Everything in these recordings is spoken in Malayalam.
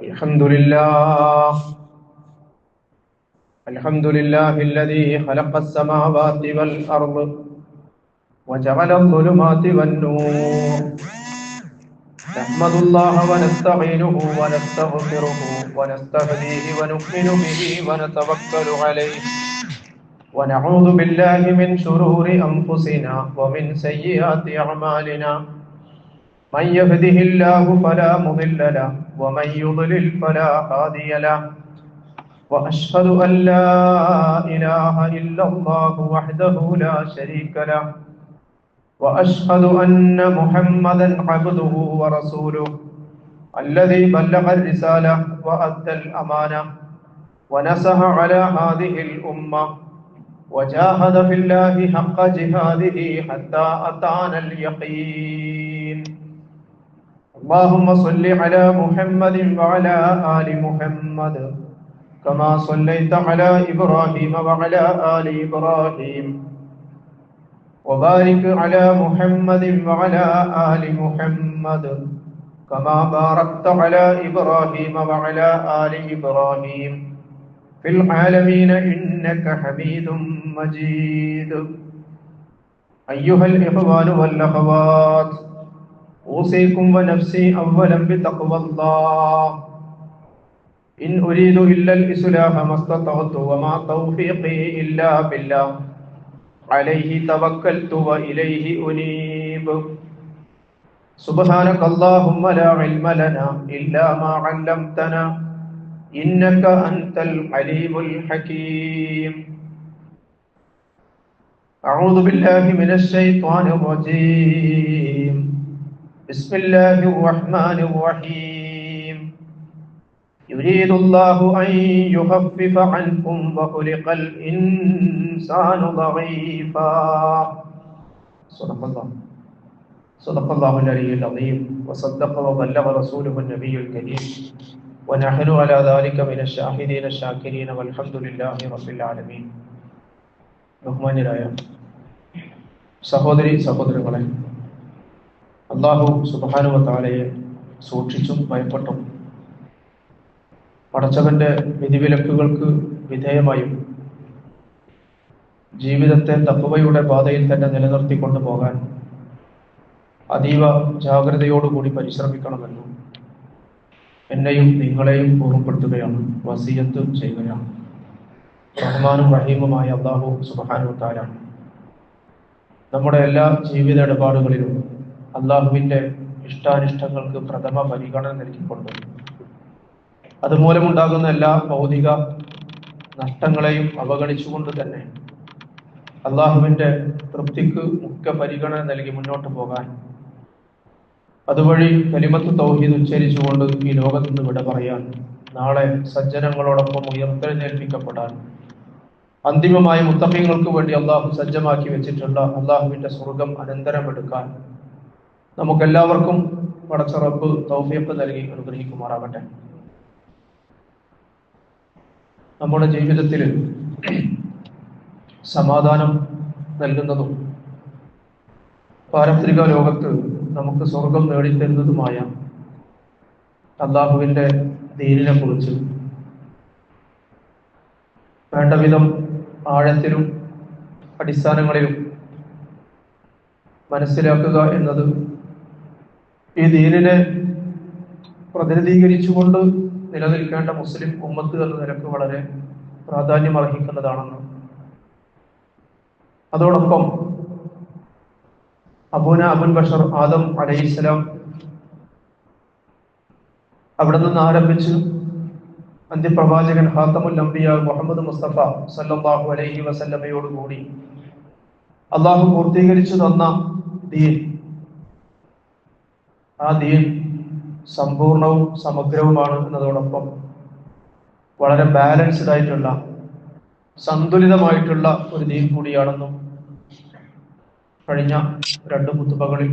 الحمد لله الحمد لله الذي خلق السماوات والأرض وجعل الظلمات والنور نحمد الله ونستعينه ونستغفره ونستهديه ونؤمن به ونتوكل عليه ونعوذ بالله من شرور أنفسنا ومن سيئات أعمالنا من يهده الله فلا مضل له ومن يضلل فلا هادي له وأشهد أن لا إله إلا الله وحده لا شريك له وأشهد أن محمدا عبده ورسوله الذي بلغ الرسالة وأدى الأمانة ونصح على هذه الأمة وجاهد في الله حق جهاده حتى أتانا اليقين اللهم صل على محمد وعلى آل محمد كما صليت على إبراهيم وعلى آل إبراهيم وبارك على محمد وعلى آل محمد كما باركت على إبراهيم وعلى آل إبراهيم في العالمين إنك حميد مجيد أيها الإخوان والأخوات أوصيكم ونفسي أولا بتقوى الله إن أريد إلا الإصلاح ما استطعت وما توفيقي إلا بالله عليه توكلت وإليه أنيب سبحانك اللهم لا علم لنا إلا ما علمتنا إنك أنت العليم الحكيم أعوذ بالله من الشيطان الرجيم بسم الله الرحمن الرحيم يريد الله أن يخفف عنكم وخلق الإنسان ضعيفا صدق الله العلي العظيم وصدق وبلغ رسوله النبي الكريم ونحن على ذلك من الشاهدين الشاكرين والحمد لله رب العالمين. ബഹുമാന്യരായ സഹോദരി സഹോദരങ്ങളെ, അല്ലാഹു സുബ്ഹാനഹു വ തആലയെ സൂക്ഷിച്ചും ഭയപ്പെട്ടും പടച്ചവന്റെ വിധിവിലക്കുകൾക്ക് വിധേയമായും ജീവിതത്തെ തഖ്വയുടെ പാതയിൽ തന്നെ നിലനിർത്തിക്കൊണ്ടു പോകാൻ അതീവ ജാഗ്രതയോടുകൂടി പരിശ്രമിക്കണമെന്നും എന്നെയും നിങ്ങളെയും ഓർമ്മപ്പെടുത്തുകയാണ്, വസിയത്ത് ചെയ്യുകയാണ്. റഹ്മാനും റഹീമുമായ അല്ലാഹു സുബ്ഹാനഹു വ തആല നമ്മുടെ എല്ലാ ജീവിത ഇടപാടുകളിലും അല്ലാഹുവിന്റെ ഇഷ്ടാനിഷ്ടങ്ങൾക്ക് പ്രഥമ പരിഗണന നൽകിക്കൊണ്ട് അതുമൂലമുണ്ടാകുന്ന എല്ലാ ഭൗതിക നഷ്ടങ്ങളെയും അവഗണിച്ചുകൊണ്ട് തന്നെ അള്ളാഹുവിന്റെ തൃപ്തിക്ക് മുഖ്യ പരിഗണന നൽകി മുന്നോട്ട് പോകാൻ, അതുവഴി കലിമത്ത് തൗഹീദ് ഉച്ചരിച്ചുകൊണ്ട് ഈ ലോകത്ത് നിന്ന് വിട പറയാൻ, നാളെ സജ്ജനങ്ങളോടൊപ്പം ഉയർത്തെഴുന്നേൽപ്പിക്കപ്പെടാൻ, അന്തിമമായ മുത്തഖീങ്ങൾക്ക് വേണ്ടി അള്ളാഹു സജ്ജമാക്കി വെച്ചിട്ടുള്ള അള്ളാഹുവിന്റെ സ്വർഗം അനന്തരമെടുക്കാൻ നമുക്കെല്ലാവർക്കും പടച്ച റബ്ബ് തൗഫീഖ് നൽകി അനുഗ്രഹിക്കുമാറാകട്ടെ. നമ്മുടെ ജീവിതത്തിൽ സമാധാനം നൽകുന്നതും പാരത്രിക ലോകത്ത് നമുക്ക് സ്വർഗം നേടിത്തരുന്നതുമായ അല്ലാഹുവിന്റെ ദീനിനെ കുറിച്ച് വേണ്ട വിധം ആഴത്തിലും അടിസ്ഥാനങ്ങളിലും മനസ്സിലാക്കുക എന്നത് ഈ ദീനിനെ പ്രതിനിധീകരിച്ചുകൊണ്ട് നിലനിൽക്കേണ്ട മുസ്ലിം ഉമ്മത്ത് എന്ന നിലക്ക് വളരെ പ്രാധാന്യം അർഹിക്കുന്നതാണെന്ന്, അതോടൊപ്പം അബുൽ ബഷർ ആദം അലൈഹിസ്സലാം അവിടെ നിന്ന് ആരംഭിച്ച് അന്ത്യപ്രവാചകൻ ഖാത്തമുൽ അംബിയ മുഹമ്മദ് മുസ്തഫ സല്ലല്ലാഹു അലൈഹി വസല്ലമയോടുകൂടി അള്ളാഹു പൂർത്തീകരിച്ചു തന്ന ദീൻ, ആ ദീൻ സമ്പൂർണവും സമഗ്രവുമാണ് എന്നതോടൊപ്പം വളരെ ബാലൻസ്ഡ് ആയിട്ടുള്ള സന്തുലിതമായിട്ടുള്ള ഒരു ദീൻ കൂടിയാണെന്നും കഴിഞ്ഞ രണ്ട് ഖുതുബകളിൽ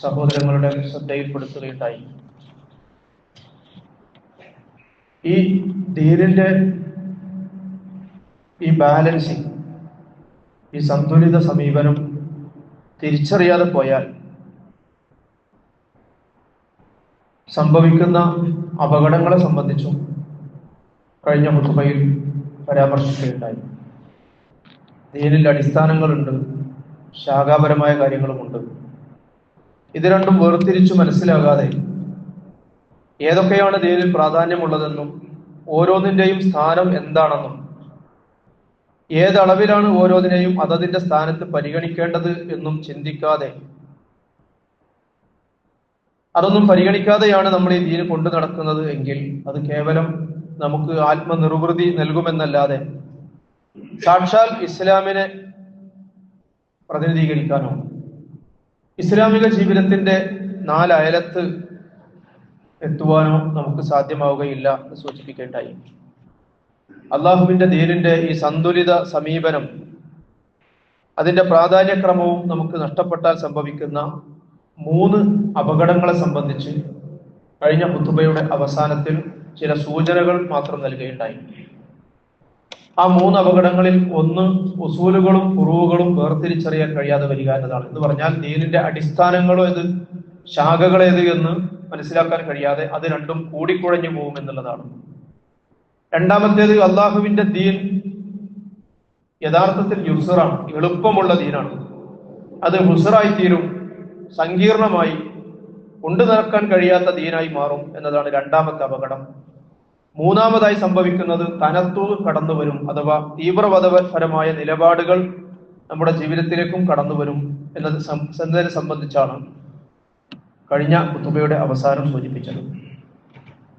സഹോദരങ്ങളുടെ ശ്രദ്ധയിൽപ്പെടുത്തുകയുണ്ടായി. ഈ ദീനിന്റെ ഈ ബാലൻസിങ്, ഈ സന്തുലിത സമീപനം തിരിച്ചറിയാതെ പോയാൽ സംഭവിക്കുന്ന അപകടങ്ങളെ സംബന്ധിച്ചും കഴിഞ്ഞ ഖുതുബയിൽ പരാമർശിക്കുകയുണ്ടായി. ദീനിൽ അടിസ്ഥാനങ്ങളുണ്ട്, ശാഖാപരമായ കാര്യങ്ങളുമുണ്ട്. ഇത് രണ്ടും വേർതിരിച്ചു മനസ്സിലാകാതെ ഏതൊക്കെയാണ് ദീനിൽ പ്രാധാന്യമുള്ളതെന്നും ഓരോന്നിൻ്റെയും സ്ഥാനം എന്താണെന്നും ഏതളവിലാണ് ഓരോന്നിനെയും അതതിൻ്റെ സ്ഥാനത്ത് പരിഗണിക്കേണ്ടത് എന്നും ചിന്തിക്കാതെ, അതൊന്നും പരിഗണിക്കാതെയാണ് നമ്മൾ ഈ ദീന് കൊണ്ടു നടക്കുന്നത് എങ്കിൽ അത് കേവലം നമുക്ക് ആത്മനിർവൃതി നൽകുമെന്നല്ലാതെ സാക്ഷാൽ ഇസ്ലാമിനെ പ്രതിനിധീകരിക്കാനോ ഇസ്ലാമിക ജീവിതത്തിന്റെ നാലയലത്ത് എത്തുവാനോ നമുക്ക് സാധ്യമാവുകയില്ല എന്ന് സൂചിപ്പിക്കേണ്ടായി. അള്ളാഹുവിന്റെ ദീനിന്റെ ഈ സന്തുലിത സമീപനം, അതിന്റെ പ്രാധാന്യക്രമവും നമുക്ക് നഷ്ടപ്പെട്ടാൽ സംഭവിക്കുന്ന 3 അപകടങ്ങളെ സംബന്ധിച്ച് കഴിഞ്ഞ ഖുതുബയുടെ അവസാനത്തിൽ ചില സൂചനകൾ മാത്രം നൽകുകയുണ്ടായി. ആ 3 അപകടങ്ങളിൽ ഒന്ന് ഉസൂലുകളും ഫുറൂകളും വേർതിരിച്ചറിയാൻ കഴിയാതെ വരിക എന്നതാണ്. എന്ന് പറഞ്ഞാൽ ദീനിന്റെ അടിസ്ഥാനങ്ങളോ ഏത്, ശാഖകളേത് എന്ന് മനസ്സിലാക്കാൻ കഴിയാതെ അത് രണ്ടും കൂടിക്കുഴഞ്ഞു പോകും എന്നുള്ളതാണ്. രണ്ടാമത്തേത്, അള്ളാഹുവിന്റെ ദീൻ യഥാർത്ഥത്തിൽ യുസ്റാണ്, എളുപ്പമുള്ള ദീനാണ്. അത് ഹുസ്റായി തീരും, സങ്കീർണമായി കൊണ്ടു നടക്കാൻ കഴിയാത്ത ദീനായി മാറും എന്നതാണ് രണ്ടാമത്തെ അപകടം. മൂന്നാമതായി സംഭവിക്കുന്നത് തനത്തു കടന്നു വരും, അഥവാ തീവ്രമതപരമായ നിലപാടുകൾ നമ്മുടെ ജീവിതത്തിലേക്കും കടന്നു വരും എന്നതിനെ സംബന്ധിച്ചാണ് കഴിഞ്ഞ ഖുതുബയുടെ അവസാനം സൂചിപ്പിച്ചത്.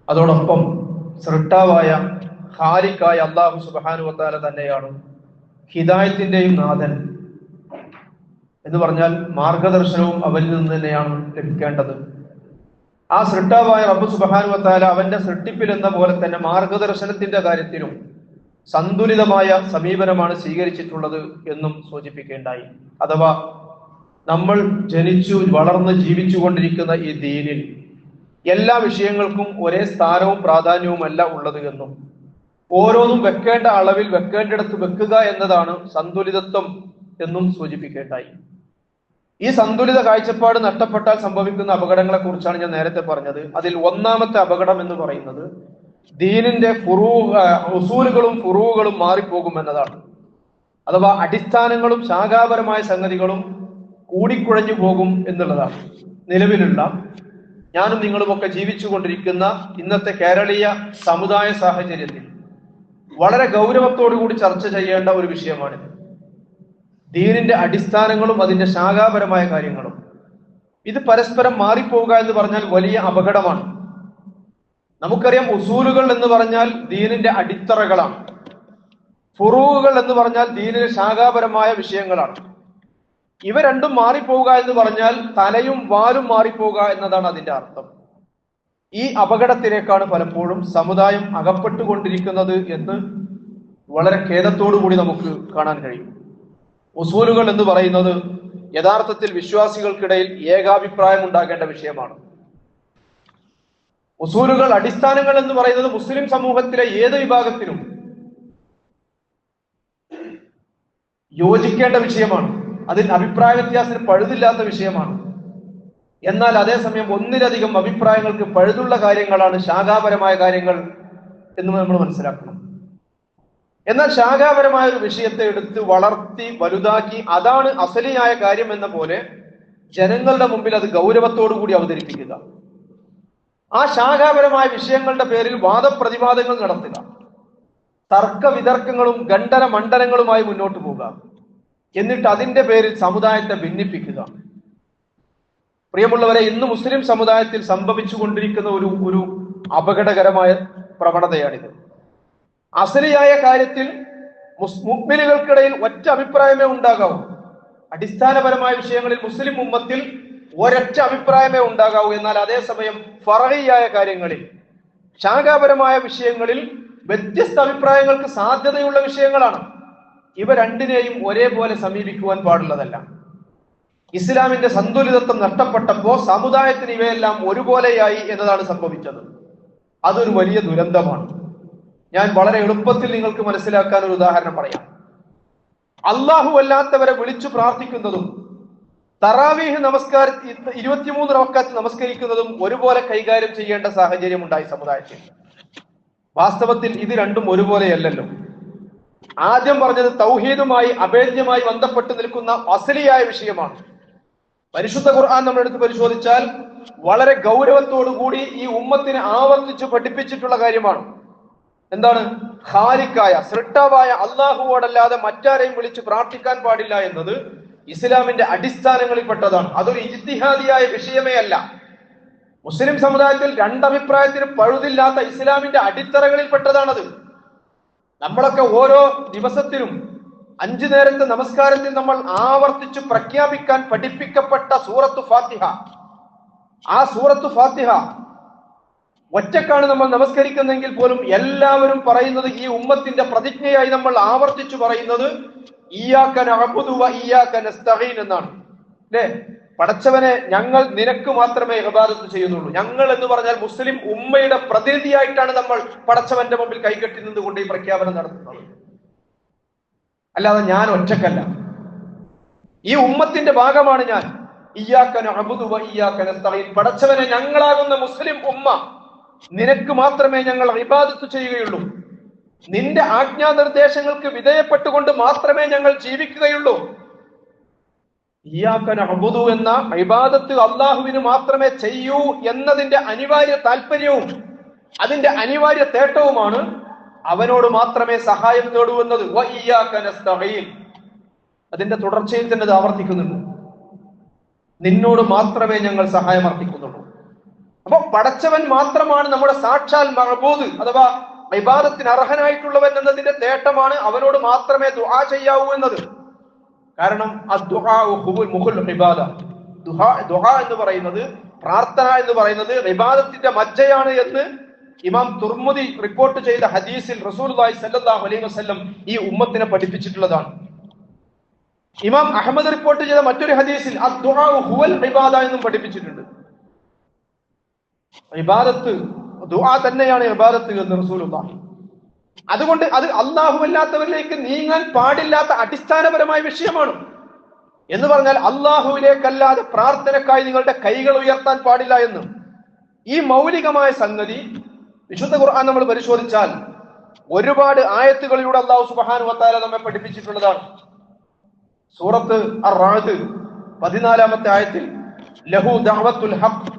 അതോടൊപ്പം സൃഷ്ടാവായ ഖാലിഖായ അല്ലാഹു സുബ്ഹാനഹു വ തആല തന്നെയാണ് ഹിദായത്തിന്റെയും നാഥൻ. എന്ന് പറഞ്ഞാൽ മാർഗദർശനവും അവനിൽ നിന്ന് തന്നെയാണ് ലഭിക്കേണ്ടത്. ആ സൃഷ്ടാവായ റബ്ബ് സുബ്ഹാനഹു വ തആല അവന്റെ സൃഷ്ടിപ്പിൽ എന്ന പോലെ തന്നെ മാർഗദർശനത്തിന്റെ കാര്യത്തിലും സന്തുലിതമായ സമീപനമാണ് സ്വീകരിച്ചിട്ടുള്ളത് എന്നും സൂചിപ്പിക്കേണ്ടായി. അഥവാ നമ്മൾ ജനിച്ചു വളർന്ന് ജീവിച്ചു കൊണ്ടിരിക്കുന്ന ഈ ദീനിൽ എല്ലാ വിഷയങ്ങൾക്കും ഒരേ സ്ഥാനവും പ്രാധാന്യവുമല്ല ഉള്ളത് എന്നും ഓരോന്നും വെക്കേണ്ട അളവിൽ വെക്കേണ്ടിടത്ത് വെക്കുക എന്നതാണ് സന്തുലിതത്വം എന്നും സൂചിപ്പിക്കേണ്ടായി. ഈ സന്തുലിത കാഴ്ചപ്പാട് നഷ്ടപ്പെട്ടാൽ സംഭവിക്കുന്ന അപകടങ്ങളെ കുറിച്ചാണ് ഞാൻ നേരത്തെ പറഞ്ഞത്. അതിൽ ഒന്നാമത്തെ അപകടം എന്ന് പറയുന്നത് ദീനിന്റെ ഉസൂലുകളും ഫുറൂകളും മാറിപ്പോകും എന്നതാണ്. അഥവാ അടിസ്ഥാനങ്ങളും ശാഖാപരമായ സംഗതികളും കൂടിക്കുഴഞ്ഞു പോകും എന്നുള്ളതാണ്. നിലവിലുള്ള ഞാനും നിങ്ങളുമൊക്കെ ജീവിച്ചു കൊണ്ടിരിക്കുന്ന ഇന്നത്തെ കേരളീയ സമുദായ സാഹചര്യത്തിൽ വളരെ ഗൗരവത്തോടു കൂടി ചർച്ച ചെയ്യേണ്ട ഒരു വിഷയമാണിത്. ദീനിന്റെ അടിസ്ഥാനങ്ങളും അതിന്റെ ശാഖാപരമായ കാര്യങ്ങളും ഇത് പരസ്പരം മാറിപ്പോവുക എന്ന് പറഞ്ഞാൽ വലിയ അപകടമാണ്. നമുക്കറിയാം, ഉസൂലുകൾ എന്ന് പറഞ്ഞാൽ ദീനിന്റെ അടിത്തറകളാണ്, ഫുറൂകൾ എന്ന് പറഞ്ഞാൽ ദീനിന്റെ ശാഖാപരമായ വിഷയങ്ങളാണ്. ഇവ രണ്ടും മാറിപ്പോവുക എന്ന് പറഞ്ഞാൽ തലയും വാലും മാറിപ്പോവുക എന്നതാണ് അതിന്റെ അർത്ഥം. ഈ അപകടത്തിലേക്കാണ് പലപ്പോഴും സമുദായം അകപ്പെട്ടുകൊണ്ടിരിക്കുന്നത് എന്ന് വളരെ ഖേദത്തോടു കൂടി നമുക്ക് കാണാൻ കഴിയും. ഉസൂലുകൾ എന്ന് പറയുന്നത് യഥാർത്ഥത്തിൽ വിശ്വാസികൾക്കിടയിൽ ഏകാഭിപ്രായം ഉണ്ടാകേണ്ട വിഷയമാണ്. ഉസൂലുകൾ, അടിസ്ഥാനങ്ങൾ എന്ന് പറയുന്നത് മുസ്ലിം സമൂഹത്തിലെ ഏത് വിഭാഗത്തിനും യോജിക്കേണ്ട വിഷയമാണ്. അതിൽ അഭിപ്രായ വ്യത്യാസത്തിന് പഴുതില്ലാത്ത വിഷയമാണ്. എന്നാൽ അതേസമയം ഒന്നിലധികം അഭിപ്രായങ്ങൾക്ക് പഴുതുള്ള കാര്യങ്ങളാണ് ശാഖാപരമായ കാര്യങ്ങൾ എന്ന് നമ്മൾ മനസ്സിലാക്കണം. എന്നാൽ ശാഖാപരമായ ഒരു വിഷയത്തെ എടുത്ത് വളർത്തി വലുതാക്കി അതാണ് അസലിയായ കാര്യം എന്ന പോലെ ജനങ്ങളുടെ മുമ്പിൽ അത് ഗൗരവത്തോടു കൂടി അവതരിപ്പിക്കുക, ആ ശാഖാപരമായ വിഷയങ്ങളുടെ പേരിൽ വാദപ്രതിവാദങ്ങൾ നടത്തുക, തർക്ക വിതർക്കങ്ങളും ഖണ്ഡന മണ്ഡലങ്ങളുമായി മുന്നോട്ട് പോകുക, എന്നിട്ട് അതിന്റെ പേരിൽ സമുദായത്തെ ഭിന്നിപ്പിക്കുക. പ്രിയമുള്ളവരെ, ഇന്ന് മുസ്ലിം സമുദായത്തിൽ സംഭവിച്ചു കൊണ്ടിരിക്കുന്ന ഒരു അപകടകരമായ പ്രവണതയാണിത്. അസലിയായ കാര്യത്തിൽ മുഅ്മിനുകൾക്കിടയിൽ ഒറ്റ അഭിപ്രായമേ ഉണ്ടാകാവൂ. അടിസ്ഥാനപരമായ വിഷയങ്ങളിൽ മുസ്ലിം ഉമ്മത്തിൽ ഒരൊറ്റ അഭിപ്രായമേ ഉണ്ടാകാവൂ. എന്നാൽ അതേസമയം ഫറഈയായ കാര്യങ്ങളിൽ, ശാഖാപരമായ വിഷയങ്ങളിൽ വ്യത്യസ്ത അഭിപ്രായങ്ങൾക്ക് സാധ്യതയുള്ള വിഷയങ്ങളാണ്. ഇവ രണ്ടിനെയും ഒരേപോലെ സമീപിക്കുവാൻ പാടുള്ളതല്ല. ഇസ്ലാമിന്റെ സന്തുലിതത്വം നഷ്ടപ്പെട്ടപ്പോൾ സമുദായത്തിന് ഇവയെല്ലാം ഒരുപോലെയായി എന്നതാണ് സംഭവിച്ചത്. അതൊരു വലിയ ദുരന്തമാണ്. ഞാൻ വളരെ എളുപ്പത്തിൽ നിങ്ങൾക്ക് മനസ്സിലാക്കാൻ ഒരു ഉദാഹരണം പറയാം. അല്ലാഹു അല്ലാത്തവരെ വിളിച്ചു പ്രാർത്ഥിക്കുന്നതും തറാവീഹ് നമസ്കാരം 23 റക്അത്ത് നമസ്കരിക്കുന്നതും ഒരുപോലെ കൈകാര്യം ചെയ്യേണ്ട സാഹചര്യം ഉണ്ടായി സമുദായത്തിൽ. വാസ്തവത്തിൽ ഇത് രണ്ടും ഒരുപോലെയല്ലല്ലോ. ആദ്യം പറഞ്ഞത് തൗഹീദുമായി അഭേദ്യമായി ബന്ധപ്പെട്ട് നിൽക്കുന്ന അസലിയായ വിഷയമാണ്. പരിശുദ്ധ ഖുർആൻ നമ്മളെടുത്ത് പരിശോധിച്ചാൽ വളരെ ഗൗരവത്തോടുകൂടി ഈ ഉമ്മത്തിനെ ആവർത്തിച്ച് പഠിപ്പിച്ചിട്ടുള്ള കാര്യമാണ്. എന്താണ്? ഖാലിക്കായ സൃഷ്ടാവായ അള്ളാഹുവോടല്ലാതെ മറ്റാരെയും വിളിച്ച് പ്രാർത്ഥിക്കാൻ പാടില്ല എന്നത് ഇസ്ലാമിന്റെ അടിസ്ഥാനങ്ങളിൽപ്പെട്ടതാണ്. അതൊരു ഇജ്തിഹാദിയായ വിഷയമേ അല്ല. മുസ്ലിം സമുദായത്തിൽ രണ്ടഭിപ്രായത്തിന് പഴുതില്ലാത്ത ഇസ്ലാമിന്റെ അടിത്തറകളിൽപ്പെട്ടതാണത്. നമ്മളൊക്കെ ഓരോ ദിവസത്തിലും 5 നേരത്തെ നമസ്കാരത്തിൽ നമ്മൾ ആവർത്തിച്ച് പ്രഖ്യാപിക്കാൻ പഠിപ്പിക്കപ്പെട്ട സൂറത്തു ഫാത്തിഹ, ആ സൂറത്തു ഫാത്തിഹ ഒറ്റക്കാണ് നമ്മൾ നമസ്കരിക്കുന്നെങ്കിൽ പോലും എല്ലാവരും പറയുന്നത്, ഈ ഉമ്മത്തിന്റെ പ്രതിജ്ഞയായി നമ്മൾ ആവർത്തിച്ചു പറയുന്നത് ഇയ്യാക നഅ്ബുദു വ ഇയ്യാക നസ്തഈൻ എന്നാണ്. അല്ലേ? പടച്ചവനെ, ഞങ്ങൾ നിനക്ക് മാത്രമേ ഇബാദത്ത് ചെയ്യുന്നുള്ളൂ. ഞങ്ങൾ എന്ന് പറഞ്ഞാൽ മുസ്ലിം ഉമ്മയുടെ പ്രതിനിധിയായിട്ടാണ് നമ്മൾ പടച്ചവന്റെ മുമ്പിൽ കൈകെട്ടി നിന്നുകൊണ്ട് ഈ പ്രഖ്യാപനം നടത്തുന്നത്. അല്ലാതെ ഞാൻ ഒറ്റക്കല്ല, ഈ ഉമ്മത്തിന്റെ ഭാഗമാണ് ഞാൻ. ഇയ്യാക നഅ്ബുദു വ ഇയ്യാക നസ്തഈൻ. പടച്ചവനെ, ഞങ്ങളാകുന്ന മുസ്ലിം ഉമ്മ നിനക്ക് മാത്രമേ ഞങ്ങൾ ഇബാദത്ത് ചെയ്യുകയുള്ളൂ. നിന്റെ ആജ്ഞാനിർദ്ദേശങ്ങൾക്ക് വിധേയപ്പെട്ടുകൊണ്ട് മാത്രമേ ഞങ്ങൾ ജീവിക്കുകയുള്ളൂ. ഇയ്യാക നഅ്ബുദു എന്ന ഇബാദത്ത് അള്ളാഹുവിന് മാത്രമേ ചെയ്യൂ എന്നതിന്റെ അനിവാര്യ താല്പര്യവും അതിന്റെ അനിവാര്യ തേട്ടവുമാണ് അവനോട് മാത്രമേ സഹായം തേടൂ എന്നത്. വ ഇയ്യാക നസ്തഈൻ, അതിന്റെ തുടർച്ചയിൽ തന്നെ ഇത് ആവർത്തിക്കുന്നുണ്ട്. നിന്നോട് മാത്രമേ ഞങ്ങൾ സഹായം അർത്ഥിക്കുന്നുള്ളൂ. അപ്പൊ പടച്ചവൻ മാത്രമാണ് നമ്മുടെ സാക്ഷാൽ മഅബൂദ് അഥവാ ഇബാദത്തിന് അർഹനായിട്ടുള്ളവൻ എന്നതിന്റെ തേട്ടമാണ് അവനോട് മാത്രമേ ദുആ ചെയ്യാവൂ എന്നത്. കാരണം ദുആ എന്ന് പറയുന്നത്, പ്രാർത്ഥന എന്ന് പറയുന്നത് ഇബാദത്തിന്റെ മജ്ജയാണ് എന്ന് ഇമാം തുർമുദി റിപ്പോർട്ട് ചെയ്ത ഹദീസിൽ റസൂലുള്ളാഹി സ്വല്ലല്ലാഹു അലൈഹി വസല്ലം ഈ ഉമ്മത്തിനെ പഠിപ്പിച്ചിട്ടുള്ളതാണ്. ഇമാം അഹ്മദ് റിപ്പോർട്ട് ചെയ്ത മറ്റൊരു ഹദീസിൽ അദ്ദുആ ഹുവൽ ഇബാദ എന്നും പഠിപ്പിച്ചിട്ടുണ്ട്. ഇബാദത്ത്, ദുആ തന്നെയാണ് ഇബാദത്ത് എന്ന് റസൂലുള്ളാഹി. അതുകൊണ്ട് അത് അല്ലാഹുവല്ലാത്തവരിലേക്ക് നീങ്ങാൻ പാടില്ലാത്ത അടിസ്ഥാനപരമായ വിഷയമാണ്. എന്ന് പറഞ്ഞാൽ അല്ലാഹുവിലേക്കല്ലാതെ പ്രാർത്ഥനക്കായി നിങ്ങളുടെ കൈകൾ ഉയർത്താൻ പാടില്ല എന്ന്. ഈ മൗലികമായ സംഗതി വിശുദ്ധ ഖുർആൻ നമ്മൾ പരിശോധിച്ചാൽ ഒരുപാട് ആയത്തുകളിലൂടെ അല്ലാഹു സുബ്ഹാനഹു വ തആല നമ്മെ പഠിപ്പിച്ചിട്ടുള്ളതാണ്. സൂറത്ത് അർ-റഅദ് 14-ാമത്തെ ആയത്തിൽ ലഹു ദഅവത്തുൽ ഹഖ്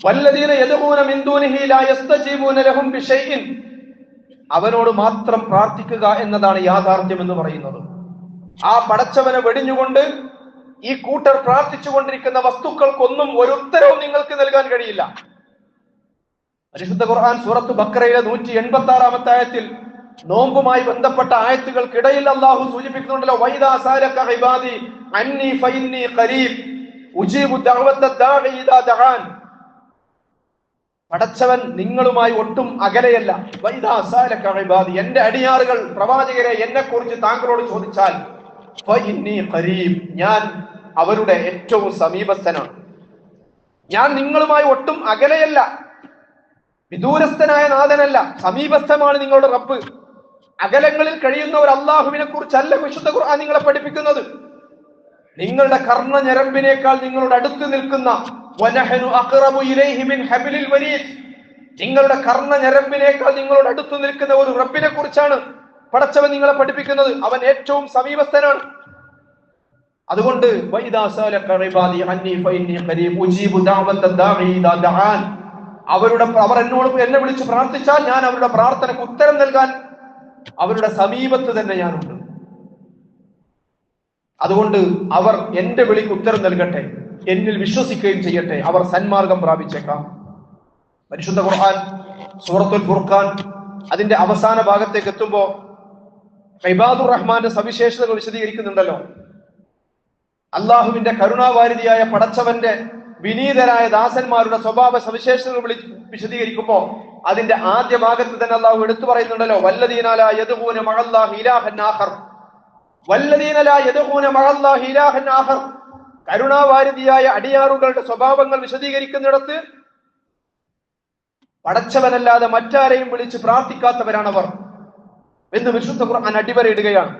വല്ലദീന യദ്ഊന മിൻ ദൂനിഹി ലാ യസ്തജീബൂന ലഹും ബിശൈഇൻ, അവനോട് മാത്രം പ്രാർത്ഥിക്കുക എന്നതാണ് യാഥാർത്ഥ്യം എന്ന് പറയുന്നത്. ആ പടച്ചവനെ വെടിഞ്ഞുകൊണ്ട് ഈ കൂട്ടർ പ്രാർത്ഥിച്ചു കൊണ്ടിരിക്കുന്ന വസ്തുക്കൾക്കൊന്നും ഒരു ഉത്തരവും നിങ്ങൾക്ക് നൽകാൻ കഴിയില്ല. പരിശുദ്ധ ഖുർആൻ സൂറത്ത് ബഖറയിലെ 186-ാമത്തെ ആയത്തിൽ നോമ്പുമായി ബന്ധപ്പെട്ട ആയത്തുകൾക്കിടയിൽ അല്ലാഹു സൂചിപ്പിക്കുന്നുണ്ടല്ലോ, വൈദാ സാലക ഇബാദി അന്നി ഫഇന്നി ഖരീബ് ഉജീബു ദഅവത ദാഇ ഇദാ ദഅൻ. പടച്ചവൻ നിങ്ങളുമായി ഒട്ടും അകലെയല്ല. വൈദാ സാലക ഇബാദി, എന്റെ അടിയാറുകൾ പ്രവാചകരെ എന്നെ കുറിച്ച് താങ്കളോട് ചോദിച്ചാൽ ഫഇന്നി ഖരീബ്, ഞാൻ അവരുടെ ഏറ്റവും സമീപസ്ഥനാണ്. ഞാൻ നിങ്ങളുമായി ഒട്ടും അകലെയല്ല, വിദൂരസ്ഥനായ നാഥനല്ല, സമീപസ്ഥമാണ് നിങ്ങളുടെ റബ്ബ്. അകലങ്ങളിൽ കഴിയുന്ന ഒരു അള്ളാഹുവിനെ കുറിച്ചല്ല വിശുദ്ധ ഖുർആൻ നിങ്ങളെ പഠിപ്പിക്കുന്നത്. നിങ്ങളുടെ കർണ ഞരമ്പിനേക്കാൾ നിങ്ങളുടെ അടുത്ത് നിൽക്കുന്ന വനഹനു അഖ്റബു ഇലൈഹി മിൻ ഹബ്ലിൽ വരീദ്, നിങ്ങളുടെ കർണ ഞരമ്പിനേക്കാൾ നിങ്ങളോട് അടുത്ത് നിൽക്കുന്ന ഒരു റബ്ബിനെ കുറിച്ചാണ് പടച്ചവൻ നിങ്ങളെ പഠിപ്പിക്കുന്നത്. അവൻ ഏറ്റവും സമീപസ്ഥനാണ്. അതുകൊണ്ട് വൈദാ സാലക ഇബാദി അന്നി ഫഇന്നി ഖരീബ് ഉജീബു ദഅവത ദാഇ ഇദാ ദഅൻ, അവർ എന്നെ വിളിച്ച് പ്രാർത്ഥിച്ചാൽ ഞാൻ അവരുടെ പ്രാർത്ഥനയ്ക്ക് ഉത്തരം നൽകാൻ അവരുടെ സമീപത്ത് തന്നെ ഞാനുണ്ട്. അതുകൊണ്ട് അവർ എന്റെ വിളിക്ക് ഉത്തരം നൽകട്ടെ, എന്നിൽ വിശ്വസിക്കുകയും ചെയ്യട്ടെ, അവർ സന്മാർഗം പ്രാപിച്ചേക്കാം. പരിശുദ്ധ ഖുർആൻ സൂറത്തുൽ ഫുർഖാൻ അതിന്റെ അവസാന ഭാഗത്തേക്ക് എത്തുമ്പോ ഇബാദുർ റഹ്മാന്റെ സവിശേഷതകൾ വിശദീകരിക്കുന്നുണ്ടല്ലോ. അള്ളാഹുവിന്റെ കരുണാവാരിധിയായ പടച്ചവന്റെ വിനീതരായ ദാസന്മാരുടെ സ്വഭാവ സവിശേഷതകൾ വിശദീകരിക്കുമ്പോ അതിന്റെ ആദ്യ ഭാഗത്ത് തന്നെ അള്ളാഹു എടുത്തു പറയുന്നുണ്ടല്ലോ, വല്ലദീന ലാ യദ്ഊന മഅല്ലാഹി ഇലാഹൻ ആഖർ, വല്ലദീന ലാ യദ്ഊന മഅല്ലാഹി ഇലാഹൻ ആഖർ. കരുണാവാരിധിയായ അടിയാറുകളുടെ സ്വഭാവങ്ങൾ വിശദീകരിക്കുന്നിടത്ത് പടച്ചവനല്ലാതെ മറ്റാരെയും വിളിച്ച് പ്രാർത്ഥിക്കാത്തവരാണവർ എന്ന് വിശുദ്ധ ഖുർആൻ അടിവരയിടുകയാണ്.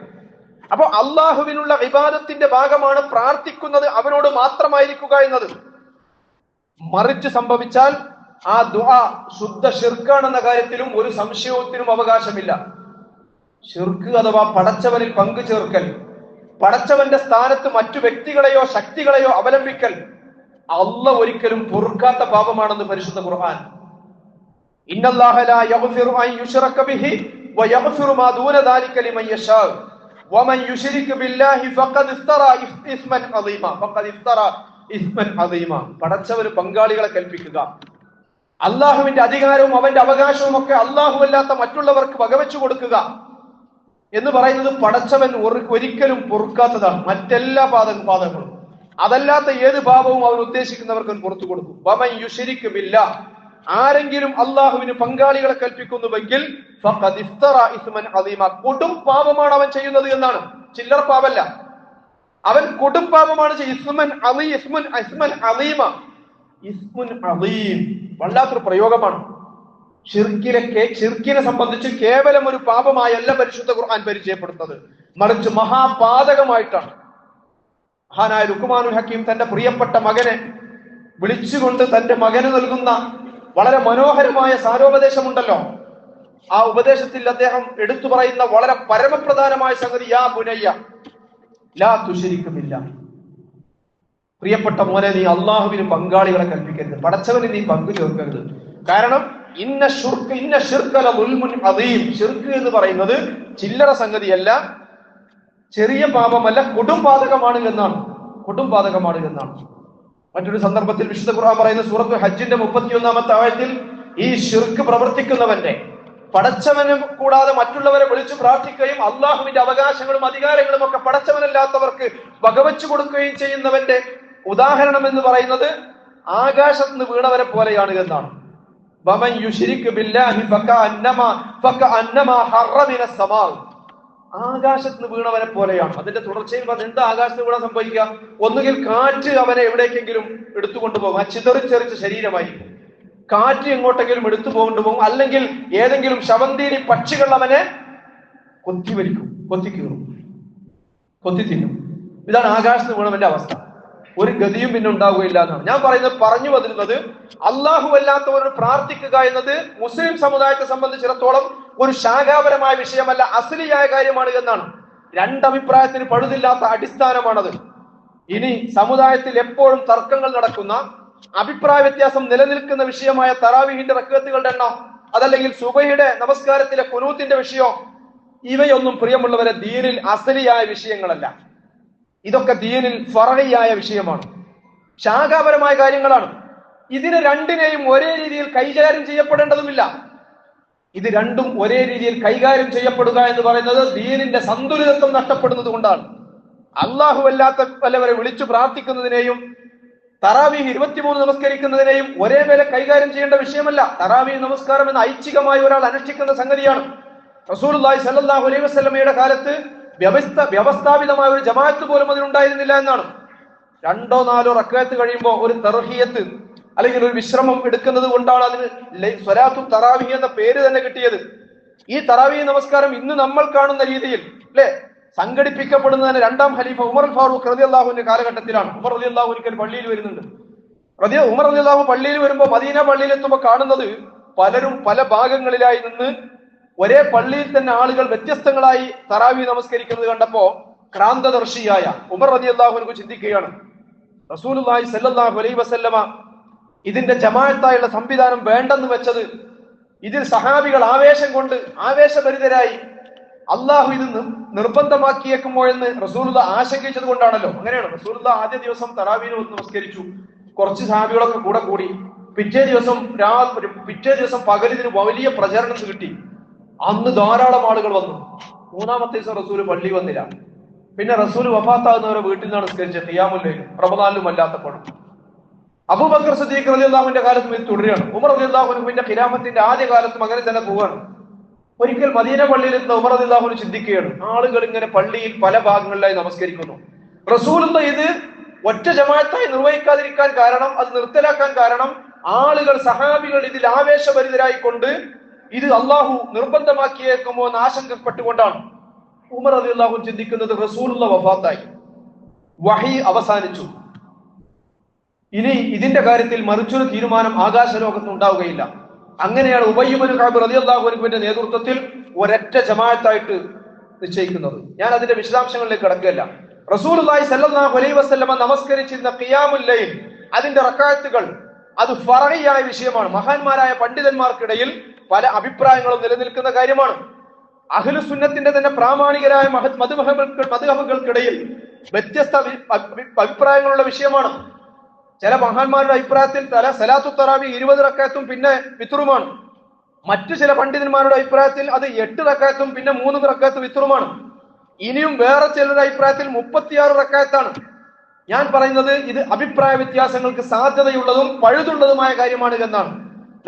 അപ്പൊ അള്ളാഹുവിനുള്ള ഇബാദത്തിന്റെ ഭാഗമാണ് പ്രാർത്ഥിക്കുന്നത് അവനോട് മാത്രമായിരിക്കുക എന്നത്. മറിച്ച് സംഭവിച്ചാൽ ആ ദുആ ശുദ്ധ ശിർക്കാണെന്ന കാര്യത്തിലും ഒരു സംശയത്തിനും അവകാശമില്ല. ശിർക്ക് അഥവാ പടച്ചവനിൽ പങ്കു ചേർക്കൽ, പടച്ചവന്റെ സ്ഥാനത്ത് മറ്റു വ്യക്തികളെയോ ശക്തികളെയോ അവലംബിക്കൽ അല്ലാഹ് ഒരിക്കലും പൊറുക്കാത്ത പാപമാണെന്ന് പരിശുദ്ധ ഖുർആൻ. ഇന്നല്ലാഹ ലാ യഗ്ഫിറു അൻ യുശ്റക ബിഹി വയഗ്ഫിറു മാ ദൂന ദാലിക ലിമൻ യശാ വമൻ യുശ്രിക് ബില്ലാഹി ഫഖദ് ഇഫ്തറാ ഇസ്മൻ അദീമ. പടച്ചവന് പങ്കാളികളെ കൽപ്പിക്കുക, അള്ളാഹുവിന്റെ അധികാരവും അവന്റെ അവകാശവും ഒക്കെ അള്ളാഹു അല്ലാത്ത മറ്റുള്ളവർക്ക് വകവെച്ചു കൊടുക്കുക എന്ന് പറയുന്നത് പടച്ചവൻ ഒരിക്കലും പൊറുക്കാത്തതാണ്. മറ്റെല്ലാ പാതകങ്ങളും അതല്ലാത്ത ഏത് പാപവും അവൻ ഉദ്ദേശിക്കുന്നവർക്ക് പുറത്തു കൊടുക്കും. വമൻ യുശ്രിക് ബില്ലാഹ്, ആരെങ്കിലും അള്ളാഹുവിന് പങ്കാളികളെ കൽപ്പിക്കുന്നുവെങ്കിൽ ഫഖദ് ഇഫ്തറാ ഇസ്മൻ അദീമ, കൊടും പാപമാണ് അവൻ ചെയ്യുന്നത് എന്നാണ്. ചില്ലറ പാപല്ല, അവൻ കൊടും പാപമാണ് ഇസ്മുൻ അദീമ. ഇസ്മുൻ അദീം വല്ലാത്തൊരു പ്രയോഗമാണ്. ഷിർക്കിനെ സംബന്ധിച്ച് കേവലം ഒരു പാപമായല്ല പരിശുദ്ധ ഖുർആൻ പരിചയപ്പെടുത്തുന്നത്, മറിച്ച് മഹാപാതകമായിട്ടാണ്. മഹാനായ ലുഖ്മാനുൽ ഹക്കീം തന്റെ പ്രിയപ്പെട്ട മകനെ വിളിച്ചുകൊണ്ട് തന്റെ മകന് നൽകുന്ന വളരെ മനോഹരമായ സാരോപദേശമുണ്ടല്ലോ. ആ ഉപദേശത്തിൽ അദ്ദേഹം എടുത്തു പറയുന്ന വളരെ പരമപ്രധാനമായ സംഗതി, യാ ബുനയ്യ ലാ തുശ്രിക് ബില്ലാഹ്, പ്രിയപ്പെട്ട മോനെ, നീ അള്ളാഹുവിന് പങ്കാളികളെ കൽപ്പിക്കരുത്, പടച്ചവന് നീ പങ്കു ചേർക്കരുത്. കാരണം ഇന്ന ശിർക്ക് ലദുൽമുൻ അദീം, ശിർക്ക് എന്ന് പറയുന്നത് ചില്ലറ സംഗതിയല്ല, ചെറിയ പാപമല്ല, കൊടും പാതകമാണ് എന്നാണ്. മറ്റൊരു സന്ദർഭത്തിൽ വിശുദ്ധ ഖുർആൻ പറയുന്ന സൂറത്തുൽ ഹജ്ജിന്റെ 31-ാമത്തെ ആയത്തിൽ ഈ ശിർക്ക് പ്രവർത്തിക്കുന്നവന്റെ, പടച്ചവനെ കൂടാതെ മറ്റുള്ളവരെ വിളിച്ചു പ്രാർത്ഥിക്കുകയും അള്ളാഹുവിന്റെ അവകാശങ്ങളും അധികാരങ്ങളും ഒക്കെ പടച്ചവനല്ലാത്തവർക്ക് വകവെച്ചു കൊടുക്കുകയും ചെയ്യുന്നവന്റെ ഉദാഹരണം എന്ന് പറയുന്നത് ആകാശത്ത് നിന്ന് വീണവരെ പോലെയാണ് എന്നാണ്. വമൻ യുശ്രിക് ബില്ലാഹി ഫകഅന്നമാ ഹറ മിനസ് സമാ, ആകാശത്ത് നിന്ന് വീണവരെ പോലെയാണ്. അതിന്റെ തുടർച്ചയിൽ എന്താ ആകാശത്ത് വീണ സംഭവിക്കുക? ഒന്നുകിൽ കാറ്റ് അവനെ എവിടേക്കെങ്കിലും എടുത്തുകൊണ്ടുപോകും, ആ ചിതറിച്ചെറിച്ച ശരീരമായിരിക്കും, കാറ്റ് എങ്ങോട്ടെങ്കിലും എടുത്തു കൊണ്ടുപോകും, അല്ലെങ്കിൽ ഏതെങ്കിലും ശവന്തീരി പക്ഷികൾ അവനെ കൊത്തിവലിക്കും, കൊത്തിത്തിന്നും. ഇതാണ് ആകാശത്ത് വീണവന്റെ അവസ്ഥ. ഒരു ഗതിയും പിന്നെ ഉണ്ടാവുകയില്ല എന്നാണ് ഞാൻ പറഞ്ഞു വന്നിരുന്നത്. അള്ളാഹു അല്ലാത്തവരോട് പ്രാർത്ഥിക്കുക എന്നത് മുസ്ലിം സമുദായത്തെ സംബന്ധിച്ചിടത്തോളം ഒരു ശാഖാപരമായ വിഷയമല്ല, അസ്ലിയായ കാര്യമാണ് എന്നാണ്. രണ്ടഭിപ്രായത്തിന് പഴുതില്ലാത്ത അടിസ്ഥാനമാണത്. ഇനി സമുദായത്തിൽ എപ്പോഴും തർക്കങ്ങൾ നടക്കുന്ന, അഭിപ്രായ വ്യത്യാസം നിലനിൽക്കുന്ന വിഷയമായ തറാവീഹിന്റെ റക്അത്തുകളുടെ എണ്ണം, അതല്ലെങ്കിൽ സുബഹിയുടെ നമസ്കാരത്തിലെ ഖുനൂത്തിന്റെ വിഷയം, ഇവയൊന്നും പ്രിയമുള്ളവരെ ദീനിൽ അസ്ലിയായ വിഷയങ്ങളല്ല. ഇതൊക്കെ ദീനിൽ ഫർഇയായ വിഷയമാണ്, ശാഖാപരമായ കാര്യങ്ങളാണ്. ഇതിനെ രണ്ടിനെയും ഒരേ രീതിയിൽ കൈകാര്യം ചെയ്യപ്പെടേണ്ടതുമില്ല. ഇത് രണ്ടും ഒരേ രീതിയിൽ കൈകാര്യം ചെയ്യപ്പെടുക എന്ന് പറയുന്നത് ദീനിന്റെ സന്തുലിതത്വം നഷ്ടപ്പെടുന്നത് കൊണ്ടാണ്. അള്ളാഹു അല്ലാത്ത വല്ലവരെ വിളിച്ചു പ്രാർത്ഥിക്കുന്നതിനെയും തറാവീഹ് 23 നമസ്കരിക്കുന്നതിനെയും ഒരേ വേള കൈകാര്യം ചെയ്യേണ്ട വിഷയമല്ല. തറാവീഹ് നമസ്കാരം എന്ന ഐച്ഛികമായി ഒരാൾ അനുഷ്ഠിക്കുന്ന സംഗതിയാണ്. റസൂലുള്ളാഹി സ്വല്ലല്ലാഹു അലൈഹി വസല്ലമയുടെ കാലത്ത് വ്യവസ്ഥാപിതമായ ഒരു ജമാഅത്ത് പോലും അതിനുണ്ടായിരുന്നില്ല എന്നാണ്. 2-4 റക്അത്ത് കഴിയുമ്പോൾ ഒരു തർഹിയത്ത് അല്ലെങ്കിൽ ഒരു വിശ്രമം എടുക്കുന്നത് കൊണ്ടാണ് അതിന് സ്വലാത്തു തറാവീഹ് എന്ന പേര് തന്നെ കിട്ടിയത്. ഈ തറാവീഹ് നമസ്കാരം ഇന്ന് നമ്മൾ കാണുന്ന രീതിയിൽ അല്ലെ സംഘടിപ്പിക്കപ്പെടുന്നതിന് 2ാം ഖലീഫ ഉമർ ഫാറൂഖ് റളിയല്ലാഹുവിന്റെ കാലഘട്ടത്തിലാണ്. ഉമർ റളിയല്ലാഹു ഒരിക്കൽ പള്ളിയിൽ വരുന്നുണ്ട്. ഉമർ റളിയല്ലാഹു പള്ളിയിൽ വരുമ്പോൾ മദീന പള്ളിയിൽ എത്തുമ്പോൾ കാണുന്നത് പലരും പല ഭാഗങ്ങളിലായി നിന്ന് ഒരേ പള്ളിയിൽ തന്നെ ആളുകൾ വ്യത്യസ്തങ്ങളായി തറാവീഹ് നമസ്കരിക്കുന്നത് കണ്ടപ്പോ ക്രാന്തദർശിയായ ഉമർ റളിയല്ലാഹു അൻഹു ചിന്തിക്കുകയാണ്, റസൂലുള്ളാഹി സ്വല്ലല്ലാഹു അലൈഹി വസല്ലമ ഇതിന്റെ ജമാഅത്തായുള്ള സംവിധാനം വേണ്ടെന്ന് വെച്ചത്, ഇതിൽ സഹാബികൾ ആവേശം കൊണ്ട് ആവേശഭരിതരായി അള്ളാഹു ഇത് നിർബന്ധമാക്കിയേക്കുമോ എന്ന് റസൂലുള്ള ആശങ്കിച്ചത് കൊണ്ടാണല്ലോ. അങ്ങനെയാണ് റസൂലുള്ള ആദ്യ ദിവസം തറാവീഹ് നമസ്കരിച്ചു, കുറച്ച് സഹാബികളൊക്കെ കൂടി. പിറ്റേ ദിവസം പകലിന് വലിയ പ്രചരണം കിട്ടി. അന്ന് ധാരാളം ആളുകൾ വന്നു. 3-ാമത്തെ ദിവസം റസൂല് പള്ളി വന്നില്ല. പിന്നെ റസൂല് വഫാത്താകുന്നവരെ വീട്ടിൽ നിന്നാണ് നിസ്കരിച്ചത്, ഖിയാമുൽ ലൈൽ റമദാനിലും അല്ലാത്തപ്പോഴും. അബൂബക്കർ സിദ്ദീഖ് റളിയല്ലാഹുവിന്റെ കാലത്തും ഇത് തുടരുകയാണ്. ഉമർ റളിയല്ലാഹു അൻഹുവിന്റെ ഖിലാഫത്തിന്റെ ആദ്യ കാലത്തും അങ്ങനെ തന്നെ പോവുകയാണ്. ഒരിക്കൽ മദീന പള്ളിയിൽ എത്തുന്ന ഉമർ റളിയല്ലാഹു അൻഹു ചിന്തിക്കുകയാണ്, ആളുകൾ ഇങ്ങനെ പള്ളിയിൽ പല ഭാഗങ്ങളിലായി നമസ്കരിക്കുന്നു. റസൂലുള്ള ഇത് ഒറ്റ ജമാഅത്തായി നിർവഹിക്കാതിരിക്കാൻ കാരണം, അത് നിർത്തലാക്കാൻ കാരണം, ആളുകൾ സഹാബികൾ ഇതിൽ ആവേശഭരിതരായിക്കൊണ്ട് ഇത് അള്ളാഹു നിർബന്ധമാക്കിയേക്കുമോ എന്ന് ആശങ്കപ്പെട്ടുകൊണ്ടാണ്. ഉമർ റളിയല്ലാഹു അൻഹു ചിന്തിക്കുന്നത് റസൂലുള്ള വഫാത്തായി, വഹി അവസാനിച്ചു, ഇനി ഇതിന്റെ കാര്യത്തിൽ മറിച്ചൊരു തീരുമാനം ആകാശലോകത്ത് ഉണ്ടാവുകയില്ല. അങ്ങനെയാണ് ഉബയ്യ് ഇബ്നു കഅബ് റളിയല്ലാഹു അൻഹുവിന്റെ നേതൃത്വത്തിൽ ഒരൊറ്റ ജമാഅത്തായിട്ട് നിശ്ചയിക്കുന്നത്. ഞാൻ അതിന്റെ വിശദാംശങ്ങളിലേക്ക് കടക്കുകയല്ല. റസൂലുള്ളാഹി സ്വല്ലല്ലാഹു അലൈഹി വസല്ലമ നമസ്കരിച്ചിരുന്ന ഖിയാമുൽ ലൈൽ, അതിന്റെ റക്അത്തുകൾ, അത് ഫർഇയായ വിഷയമാണ്. മഹാന്മാരായ പണ്ഡിതന്മാർക്കിടയിൽ പല അഭിപ്രായങ്ങളും നിലനിൽക്കുന്ന കാര്യമാണ്. അഹ്ലു സുന്നത്തിന്റെ തന്നെ പ്രാമാണികരായ മദ്ഹബുകൾക്കിടയിൽ വ്യത്യസ്ത അഭിപ്രായങ്ങളുള്ള വിഷയമാണ്. ചില മഹാന്മാരുടെ അഭിപ്രായത്തിൽ സലാത്തു തറാവി 20 റക്അത്തും പിന്നെ വിത്റുമാണ്. മറ്റു ചില പണ്ഡിതന്മാരുടെ അഭിപ്രായത്തിൽ അത് 8 റക്അത്തും പിന്നെ 3 റക്അത്ത് വിത്റുമാണ്. ഇനിയും വേറെ ചിലരുടെ അഭിപ്രായത്തിൽ 36 റക്അത്താണ്. ഞാൻ പറയുന്നത് ഇത് അഭിപ്രായ വ്യത്യാസങ്ങൾക്ക് സാധ്യതയുള്ളതും പഴുതുള്ളതുമായ കാര്യമാണ് എന്നാണ്.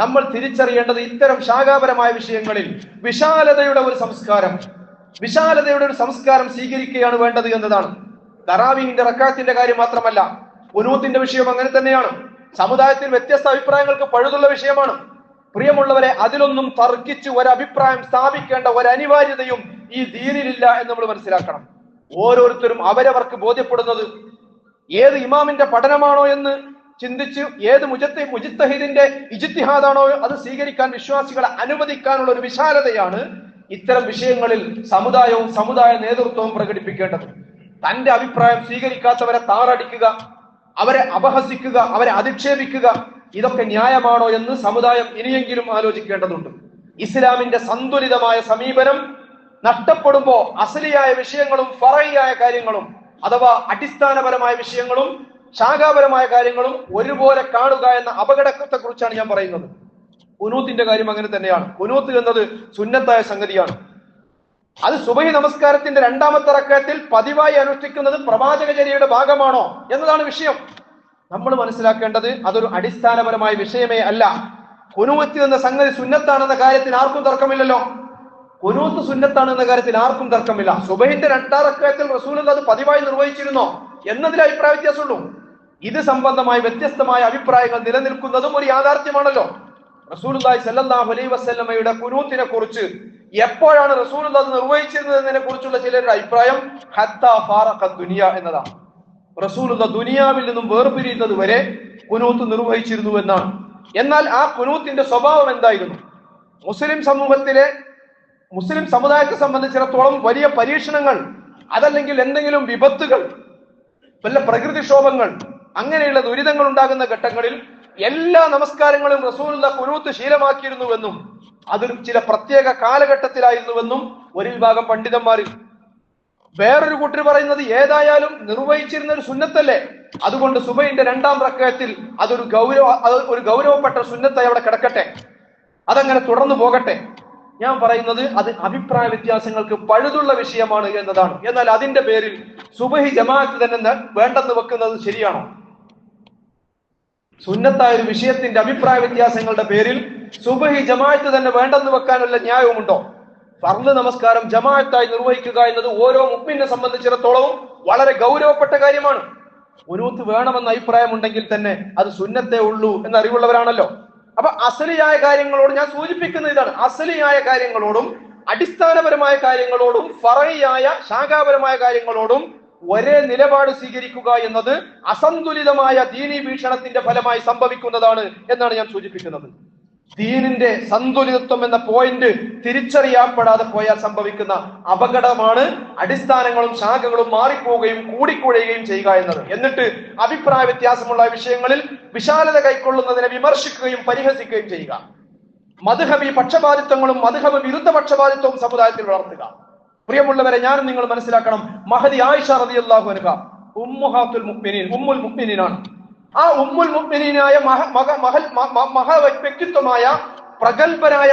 നമ്മൾ തിരിച്ചറിയേണ്ടത് ഇത്തരം ശാഖാപരമായ വിഷയങ്ങളിൽ വിശാലതയുടെ ഒരു സംസ്കാരം സ്വീകരിക്കുകയാണ് വേണ്ടത് എന്നതാണ്. തറാവീഹിന്റെ റക്അത്തിന്റെ കാര്യം മാത്രമല്ല, ഖുനൂത്തിന്റെ വിഷയം അങ്ങനെ തന്നെയാണ്. സമുദായത്തിൽ വ്യത്യസ്ത അഭിപ്രായങ്ങൾക്ക് പഴുതുള്ള വിഷയമാണ്. പ്രിയമുള്ളവരെ, അതിലൊന്നും തർക്കിച്ച് ഒരഭിപ്രായം സ്ഥാപിക്കേണ്ട ഒരനിവാര്യതയും ഈ ദീനിലില്ല എന്ന് നമ്മൾ മനസ്സിലാക്കണം. ഓരോരുത്തരും അവരവർക്ക് ബോധ്യപ്പെടുന്നത് ഏത് ഇമാമിന്റെ പഠനമാണോ എന്ന് ചിന്തിച്ച് ഏത് മുജ്തഹിദിന്റെ ഇജ്തിഹാദാണോ അത് സ്വീകരിക്കാൻ വിശ്വാസികളെ അനുവദിക്കാനുള്ള ഒരു വിശാലതയാണ് ഇത്തരം വിഷയങ്ങളിൽ സമുദായവും സമുദായ നേതൃത്വവും പ്രകടിപ്പിക്കേണ്ടത്. തന്റെ അഭിപ്രായം സ്വീകരിക്കാത്തവരെ താറടിക്കുക, അവരെ അപഹസിക്കുക, അവരെ അധിക്ഷേപിക്കുക, ഇതൊക്കെ ന്യായമാണോ എന്ന് സമുദായം ഇനിയെങ്കിലും ആലോചിക്കേണ്ടതുണ്ട്. ഇസ്ലാമിന്റെ സന്തുലിതമായ സമീപനം നഷ്ടപ്പെടുമ്പോ അസലിയായ വിഷയങ്ങളും ഫറഇയായ കാര്യങ്ങളും അഥവാ അടിസ്ഥാനപരമായ വിഷയങ്ങളും ശാഖാപരമായ കാര്യങ്ങളും ഒരുപോലെ കാണുക എന്ന അപകടത്തെ കുറിച്ചാണ് ഞാൻ പറയുന്നത്. ഖുനൂത്തിന്റെ കാര്യം അങ്ങനെ തന്നെയാണ്. ഖുനൂത്ത് എന്നത് സുന്നത്തായ സംഗതിയാണ്. അത് സുബഹി നമസ്കാരത്തിന്റെ 2ാമത്തെ റക്അത്തിൽ പതിവായി അനുഷ്ഠിക്കുന്നത് പ്രവാചകചര്യയുടെ ഭാഗമാണോ എന്നതാണ് വിഷയം. നമ്മൾ മനസ്സിലാക്കേണ്ടത് അതൊരു അടിസ്ഥാനപരമായ വിഷയമേ അല്ല. ഖുനൂത്ത് എന്ന സംഗതി സുന്നത്താണെന്ന കാര്യത്തിൽ ആർക്കും തർക്കമില്ലല്ലോ. ഖുനൂത്ത് സുന്നത്താണ് എന്ന കാര്യത്തിൽ ആർക്കും തർക്കമില്ല. സുബഹിന്റെ 2ാം റക്അത്തിൽ റസൂലുള്ളാഹി അത് പതിവായി നിർവഹിച്ചിരുന്നോ എന്നതിൽ അഭിപ്രായ വ്യത്യാസമുള്ളൂ. ഇത് സംബന്ധമായ വ്യത്യസ്തമായ അഭിപ്രായങ്ങൾ നിലനിൽക്കുന്നതും ഒരു യാഥാർത്ഥ്യമാണല്ലോ. റസൂലുള്ളാഹി സ്വല്ലല്ലാഹു അലൈഹി വസല്ലമയുടെ ഖുനൂത്തിനെ കുറിച്ച് എപ്പോഴാണ് റസൂലുള്ളാഹി നിർവഹിച്ചിരുന്നത് എന്നതിനെ കുറിച്ചുള്ള ചിലരുടെ അഭിപ്രായം ഹത്താ ഫാറഖ ദുനിയ എന്നതാണ്. റസൂലുള്ളാഹി ദുനിയാവിൽ നിന്നും വേർപിരിയുന്നത് വരെ ഖുനൂത്ത് നിർവഹിച്ചിരുന്നു എന്നാണ്. എന്നാൽ ആ ഖുനൂത്തിന്റെ സ്വഭാവം എന്തായിരുന്നു? മുസ്ലിം സമുദായത്തെ സംബന്ധിച്ചിടത്തോളം വലിയ പരീക്ഷണങ്ങൾ, അതല്ലെങ്കിൽ എന്തെങ്കിലും വിപത്തുകൾ, വല്ല പ്രകൃതിക്ഷോഭങ്ങൾ, അങ്ങനെയുള്ള ദുരിതങ്ങൾ ഉണ്ടാകുന്ന ഘട്ടങ്ങളിൽ എല്ലാ നമസ്കാരങ്ങളും റസൂലുള്ളാഹി ഖുനൂത്ത് ശീലമാക്കിയിരുന്നുവെന്നും അത് ചില പ്രത്യേക കാലഘട്ടത്തിലായിരുന്നുവെന്നും ഒരു വിഭാഗം പണ്ഡിതന്മാരിൽ. വേറൊരു കൂട്ടർ പറയുന്നത് ഏതായാലും നിർവഹിച്ചിരുന്ന ഒരു സുന്നത്തല്ലേ, അതുകൊണ്ട് സുബഹിന്റെ 2ാം റക്അത്തിൽ അതൊരു ഗൗരവപ്പെട്ട സുന്നത്തായി അവിടെ കിടക്കട്ടെ, അതങ്ങനെ തുടർന്നു പോകട്ടെ. ഞാൻ പറയുന്നത് അത് അഭിപ്രായ വ്യത്യാസങ്ങൾക്ക് പഴുതുള്ള വിഷയമാണ് എന്നതാണ്. എന്നാൽ അതിന്റെ പേരിൽ സുബഹി ജമാഅത്ത് തന്നെ വേണ്ടെന്ന് വെക്കുന്നത് ശരിയാണോ? സുന്നത്തായ ഒരു വിഷയത്തിന്റെ അഭിപ്രായ വ്യത്യാസങ്ങളുടെ പേരിൽ സുബഹി ജമാഅത്ത് തന്നെ വേണ്ടെന്ന് വെക്കാനുള്ള ന്യായവുമുണ്ടോ? ഫർള് നമസ്കാരം ജമാഅത്തായി നിർവഹിക്കുക എന്നത് ഓരോ മുഅ്മിനെ സംബന്ധിച്ചിടത്തോളവും വളരെ ഗൗരവപ്പെട്ട കാര്യമാണ്. ഖുനൂത്ത് വേണമെന്ന അഭിപ്രായമുണ്ടെങ്കിൽ തന്നെ അത് സുന്നത്തേ ഉള്ളൂ എന്ന് അറിവുള്ളവരാണല്ലോ. അപ്പൊ അസലിയായ കാര്യങ്ങളോട് ഞാൻ സൂചിപ്പിക്കുന്ന ഇതാണ്, അസലിയായ കാര്യങ്ങളോടും അടിസ്ഥാനപരമായ കാര്യങ്ങളോടും ഫറഇയായ ശാഖാപരമായ കാര്യങ്ങളോടും ഒരേ നിലപാട് സ്വീകരിക്കുക എന്നത് അസന്തുലിതമായ ദീനീ വീക്ഷണത്തിന്റെ ഫലമായി സംഭവിക്കുന്നതാണ് എന്നാണ് ഞാൻ സൂചിപ്പിക്കുന്നത്. ദീനിന്റെ സന്തുലിതത്വം എന്ന പോയിന്റ് തിരിച്ചറിയപ്പെടാതെ പോയാൽ സംഭവിക്കുന്ന അപകടമാണ് അടിസ്ഥാനങ്ങളും ശാഖകളും മാറിപ്പോവുകയും കൂടിക്കുഴയുകയും ചെയ്യുക എന്നത്. എന്നിട്ട് അഭിപ്രായ വ്യത്യാസമുള്ള വിഷയങ്ങളിൽ വിശാലത കൈക്കൊള്ളുന്നതിനെ വിമർശിക്കുകയും പരിഹസിക്കുകയും ചെയ്യുക. മദ്ഹബി പക്ഷപാതിത്വങ്ങളും മദ്ഹബ് വിരുദ്ധ പക്ഷപാതിത്വവും സമുദായത്തിൽ വളർത്തുക. പ്രിയമുള്ളവരെ, ഞാനും നിങ്ങൾ മനസ്സിലാക്കണം, മഹദി ആയിഷ റളിയല്ലാഹു അൻഹ ഉമ്മുൽ മുഅ്മിനീനാണ്. ആ ഉമ്മുൽ മുഅ്മിനീനായ വ്യക്തിത്വമായ പ്രഗൽഭയായ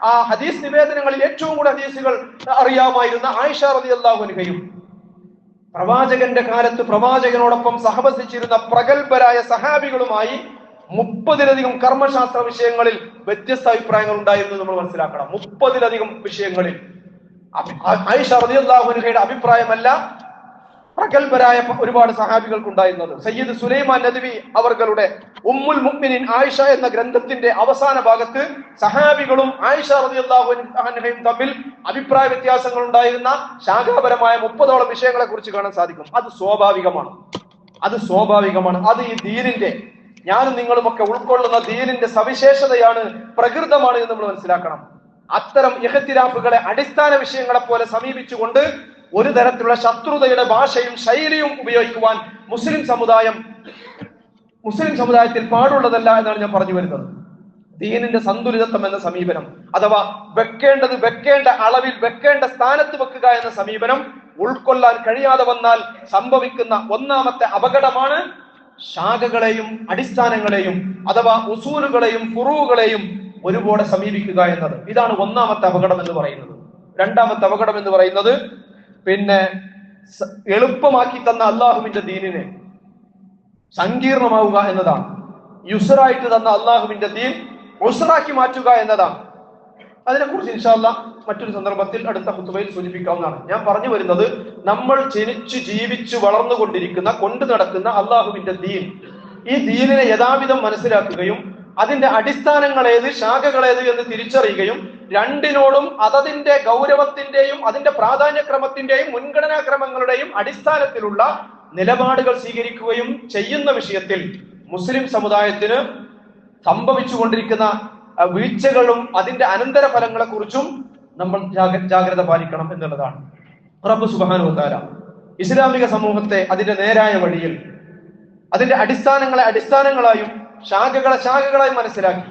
ആ ഹദീസ് നിവേദനങ്ങളിൽ ഏറ്റവും കൂടുതൽ ഹദീസുകൾ അറിയാമായിരുന്ന ആയിഷ റളിയല്ലാഹു അൻഹയും പ്രവാചകന്റെ കാലത്ത് പ്രവാചകനോടൊപ്പം സഹവസിച്ചിരുന്ന പ്രഗൽഭരായ സഹാബികളുമായി 30-ലധികം കർമ്മശാസ്ത്ര വിഷയങ്ങളിൽ വ്യത്യസ്ത അഭിപ്രായങ്ങൾ ഉണ്ടായിരുന്നു നമ്മൾ മനസ്സിലാക്കണം. 30-ലധികം വിഷയങ്ങളിൽ ആയിഷ റളിയല്ലാഹു അൻഹയുടെ അഭിപ്രായമല്ല പ്രഗത്ഭരായ ഒരുപാട് സഹാബികൾക്കുണ്ടായിരുന്നത്. സയ്യിദ് സുലൈമാൻ നദ്വി അവർകളുടെ ഉമ്മുൽ മുഅ്മിനീൻ ആയിഷ എന്ന ഗ്രന്ഥത്തിന്റെ അവസാന ഭാഗത്ത് സഹാബികളും ആയിഷ റളിയല്ലാഹു അൻഹയും തമ്മിൽ അഭിപ്രായ വ്യത്യാസങ്ങൾ ഉണ്ടായിരുന്ന ശാഖാപരമായ 30ഓളം വിഷയങ്ങളെ കുറിച്ച് കാണാൻ സാധിക്കും. അത് സ്വാഭാവികമാണ്. അത് ഈ ദീനിന്റെ, ഞാനും നിങ്ങളുമൊക്കെ ഉൾക്കൊള്ളുന്ന ദീനിന്റെ സവിശേഷതയാണ്, പ്രകൃതമാണ് എന്ന് നമ്മൾ മനസ്സിലാക്കണം. അത്തരം ഇഖ്തിലാഫുകളെ അടിസ്ഥാന വിഷയങ്ങളെ പോലെ സമീപിച്ചുകൊണ്ട് ഒരു തരത്തിലുള്ള ശത്രുതയുടെ ഭാഷയും ശൈലിയും ഉപയോഗിക്കുവാൻ മുസ്ലിം സമുദായത്തിൽ പാടുള്ളതല്ല എന്നാണ് ഞാൻ പറഞ്ഞു വരുന്നത്. ദീനിന്റെ സന്തുലിതത്വം എന്ന സമീപനം, അഥവാ വെക്കേണ്ട അളവിൽ വെക്കേണ്ട സ്ഥാനത്ത് വെക്കുക എന്ന സമീപനം ഉൾക്കൊള്ളാൻ കഴിയാതെ വന്നാൽ സംഭവിക്കുന്ന ഒന്നാമത്തെ അപകടമാണ് ശാഖകളെയും അടിസ്ഥാനങ്ങളെയും അഥവാ ഉസൂലുകളെയും ഫുറൂകളെയും ഒരുപോലെ സമീപിക്കുക എന്നത്. ഇതാണ് ഒന്നാമത്തെ അപകടം എന്ന് പറയുന്നത്. രണ്ടാമത്തെ അപകടം എന്ന് പറയുന്നത് എളുപ്പമാക്കി തന്ന അള്ളാഹുവിന്റെ ദീനിനെ സങ്കീർണമാവുക എന്നതാണ്. യുസ്റായിട്ട് തന്ന അള്ളാഹുവിന്റെ ദീൻ ഉസ്റാക്കി മാറ്റുക എന്നതാണ്. അതിനെക്കുറിച്ച് ഇൻഷാ അല്ലാഹ് മറ്റൊരു സന്ദർഭത്തിൽ അടുത്ത ഖുതുബയിൽ സൂചിപ്പിക്കാവുന്നതാണ്. ഞാൻ പറഞ്ഞു വരുന്നത്, നമ്മൾ ജനിച്ചു ജീവിച്ചു വളർന്നുകൊണ്ടിരിക്കുന്ന കൊണ്ടു നടക്കുന്ന അള്ളാഹുവിന്റെ ദീൻ, ഈ ദീനിനെ യഥാവിധം മനസ്സിലാക്കുകയും അതിന്റെ അടിസ്ഥാനങ്ങളേത് ശാഖകളേത് എന്ന് തിരിച്ചറിയുകയും രണ്ടിനോടും അതതിന്റെ ഗൗരവത്തിന്റെയും അതിന്റെ പ്രാധാന്യക്രമത്തിന്റെയും മുൻഗണനാക്രമങ്ങളുടെയും അടിസ്ഥാനത്തിലുള്ള നിലപാടുകൾ സ്വീകരിക്കുകയും ചെയ്യുന്ന വിഷയത്തിൽ മുസ്ലിം സമുദായത്തിന് സംഭവിച്ചുകൊണ്ടിരിക്കുന്ന വീഴ്ചകളും അതിന്റെ അനന്തരഫലങ്ങളെ കുറിച്ചും നമ്മൾ ജാഗ്രത പാലിക്കണം എന്നുള്ളതാണ്. റബ്ബ് സുബ്ഹാനഹു വ തആല ഇസ്ലാമിക സമൂഹത്തെ അതിന്റെ നേരായ വഴിയിൽ അതിന്റെ അടിസ്ഥാനങ്ങളെ അടിസ്ഥാനങ്ങളായും ശാഖകളായി മനസ്സിലാക്കി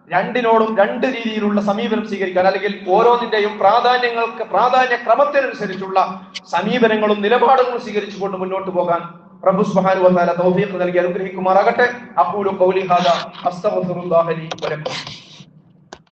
രണ്ടിനോടും രണ്ട് രീതിയിലുള്ള സമീപനം സ്വീകരിക്കാൻ, അല്ലെങ്കിൽ ഓരോന്നിന്റെയും പ്രാധാന്യക്രമത്തിനനുസരിച്ചുള്ള സമീപനങ്ങളും നിലപാടുകളും സ്വീകരിച്ചുകൊണ്ട് മുന്നോട്ട് പോകാൻ റബ്ബ് സുബ്ഹാനഹു വ തആല തൗഫീഖ് നൽകി അനുഗ്രഹിക്കുമാറാകട്ടെ. അഖൂലു ഖൗലി ഹാദാ അസ്തഗ്ഫിറുല്ലാഹ ലി വ ലക്കും.